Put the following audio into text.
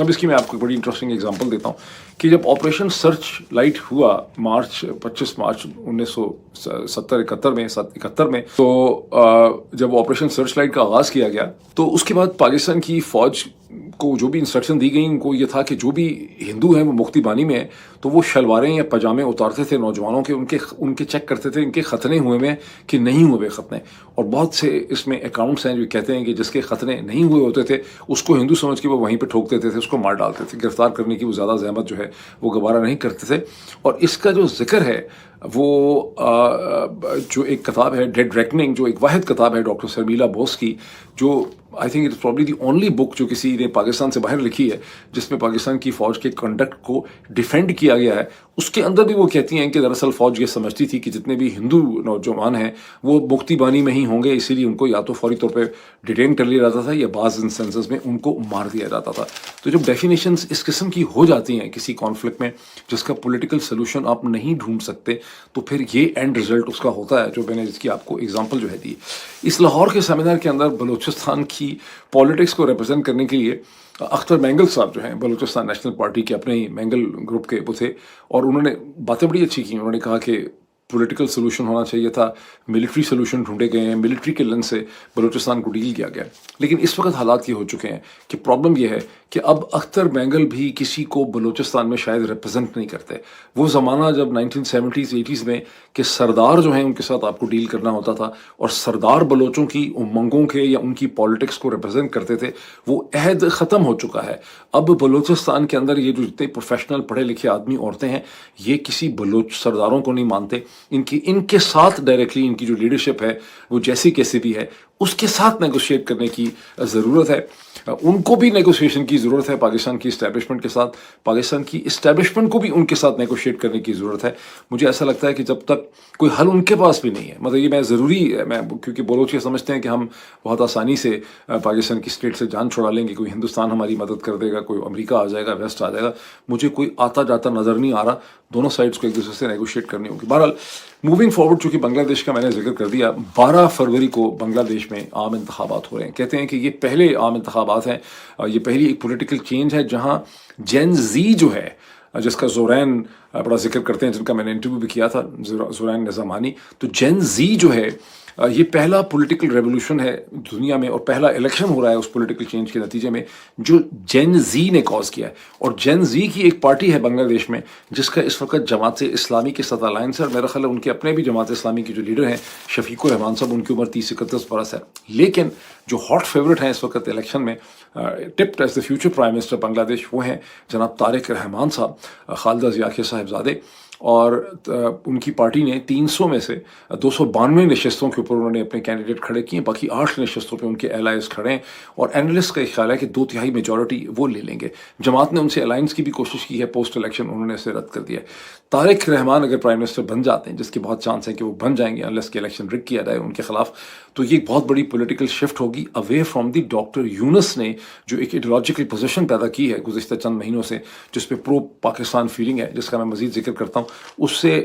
अब इसकी मैं आपको एक बड़ी इंटरेस्टिंग एग्जांपल देता हूँ कि जब ऑपरेशन सर्च लाइट हुआ 25 मार्च 1970 में 71 में, तो जब ऑपरेशन सर्च लाइट का आगाज़ किया गया तो उसके बाद पाकिस्तान की फ़ौज को जो भी इंस्ट्रक्शन दी गई उनको ये था कि जो भी हिंदू हैं वो मुक्ति बानी में है तो वो शलवारें या पजामे उतारते थे नौजवानों के, उनके चेक करते थे इनके खतने हुए में कि नहीं हुए खतने। और बहुत से इसमें अकाउंट्स हैं जो कहते हैं कि जिसके खतने नहीं हुए होते थे उसको हिंदू समझ के वो वहीं पे ठोक देते थे, उसको मार डालते थे, गिरफ्तार करने की वो ज़्यादा जहमत जो है वो गवारा नहीं करते थे। और इसका जो जिक्र है वो जो एक किताब है डेड रेकनिंग, जो एक वाहिद किताब है डॉक्टर शर्मिला बोस की, जो I think it's probably the only book जो किसी ने पाकिस्तान से बाहर लिखी है जिसमें पाकिस्तान की फ़ौज के कंडक्ट को डिफेंड किया गया है, उसके अंदर भी वो कहती हैं कि दरअसल फ़ौज ये समझती थी कि जितने भी हिंदू नौजवान हैं वो मुक्ति बानी में ही होंगे, इसीलिए उनको या तो फौरी तौर पे डिटेन कर लिया जाता था या बाज़ इंस्टेंसेस में उनको मार दिया जाता था। तो जब डेफिनेशंस इस किस्म की हो जाती हैं किसी कॉन्फ्लिक्ट में जिसका पॉलिटिकल सोल्यूशन आप नहीं ढूंढ सकते, तो फिर ये एंड रिजल्ट उसका होता है जो मैंने जिसकी आपको एग्जांपल जो है दी। इस लाहौर के सेमिनार के अंदर बलूचिस्तान की पॉलिटिक्स को रिप्रेजेंट करने के लिए अख्तर मैंगल साहब जो हैं बलूचिस्तान नेशनल पार्टी के अपने ही मैंगल ग्रुप के वो थे, और उन्होंने बातें बड़ी अच्छी की। उन्होंने कहा कि पॉलिटिकल सोल्यूशन होना चाहिए था, मिलिट्री सोल्यूशन ढूंढे गए हैं, मिलिट्री के लेंस से बलूचिस्तान को डील किया गया। लेकिन इस वक्त हालात ये हो चुके हैं कि प्रॉब्लम ये है कि अब अख्तर मैंगल भी किसी को बलूचिस्तान में शायद रिप्रेजेंट नहीं करते। वो ज़माना जब 1970s 80s में कि सरदार जो हैं उनके साथ आपको डील करना होता था और सरदार बलोचों की उमंगों के या उनकी पॉलिटिक्स को रिप्रेजेंट करते थे, वो अहद ख़त्म हो चुका है। अब बलूचिस्तान के अंदर ये जो जितने प्रोफेशनल पढ़े लिखे आदमी औरतें हैं ये किसी बलोच सरदारों को नहीं मानते, इनके साथ डायरेक्टली इनकी जो लीडरशिप है वो जैसी कैसी भी है उसके साथ नेगोशिएट करने की ज़रूरत है। उनको भी नेगोशिएशन की ज़रूरत है पाकिस्तान की इस्टेब्लिशमेंट के साथ, पाकिस्तान की इस्टेब्लिशमेंट को भी उनके साथ नेगोशिएट करने की ज़रूरत है। मुझे ऐसा लगता है कि जब तक कोई हल उनके पास भी नहीं है, मतलब ये मैं क्योंकि बलोच ये समझते हैं कि हम बहुत आसानी से पाकिस्तान की स्टेट से जान छुड़ा लेंगे, कोई हिंदुस्तान हमारी मदद कर देगा, कोई अमेरिका आ जाएगा, वेस्ट आ जाएगा। मुझे कोई आता जाता नज़र नहीं आ रहा, दोनों साइड्स को एक दूसरे से नेगोशिएट करनी होगी। बहरहाल मूविंग फॉरवर्ड, चूँकि बांग्लादेश का मैंने जिक्र कर दिया, 12 फरवरी को बांग्लादेश में आम इंतखाबात हो रहे हैं। कहते हैं कि ये पहले आम इंतखाबात हैं, ये पहली एक पॉलिटिकल चेंज है जहाँ जेन जी जो है जिसका ज़ोरैन बड़ा जिक्र करते हैं, जिनका मैंने इंटरव्यू भी किया था, ज़ोरैन निज़ामानी, तो जेन जी जो है ये पहला पॉलिटिकल रेवोल्यूशन है दुनिया में और पहला इलेक्शन हो रहा है उस पॉलिटिकल चेंज के नतीजे में जो जेन जी ने कॉज किया है। और जेन जी की एक पार्टी है बांग्लादेश में जिसका इस वक्त जमात इस्लामी के साथ अलायंस है, और मेरा ख्याल है उनके अपने भी जमात इस्लामी के जो लीडर हैं शफीकुर रहमान साहब, उनकी उम्र 30-31 बरस है। लेकिन जो हॉट फेवरेट हैं इस वक्त इलेक्शन में, tipped as the future prime minister Bangladesh, वो हैं जनाब तारिक रहमान साहब, खालिदा ज़िया के साहिबजादे। और उनकी पार्टी ने 300 में से 292 नशस्तों के ऊपर उन्होंने अपने कैंडिडेट खड़े किए, बाकी 8 नशस्तों पे उनके एलाइज खड़े हैं और एनालिस्ट का ख्याल है कि 2/3 मेजॉरिटी वो ले लेंगे। जमात ने उनसे अलायंस की भी कोशिश की है, पोस्ट इलेक्शन उन्होंने इसे रद्द कर दिया है। तारिक रहमान अगर प्राइम मिनिस्टर बन जाते हैं, जिसके बहुत चांस है कि वो बन जाएंगे अनलेस के इलेक्शन रिग किया जाए उनके खिलाफ, तो ये एक बहुत बड़ी पॉलिटिकल शिफ्ट होगी away from the doctor Yunus ने जो एक आइडियोलॉजिकल पोजीशन पैदा की है गुज़िश्ता चंद महीनों से, जिस पे प्रो पाकिस्तान फीलिंग है, जिसका मैं मजीद जिक्र करता हूँ, उससे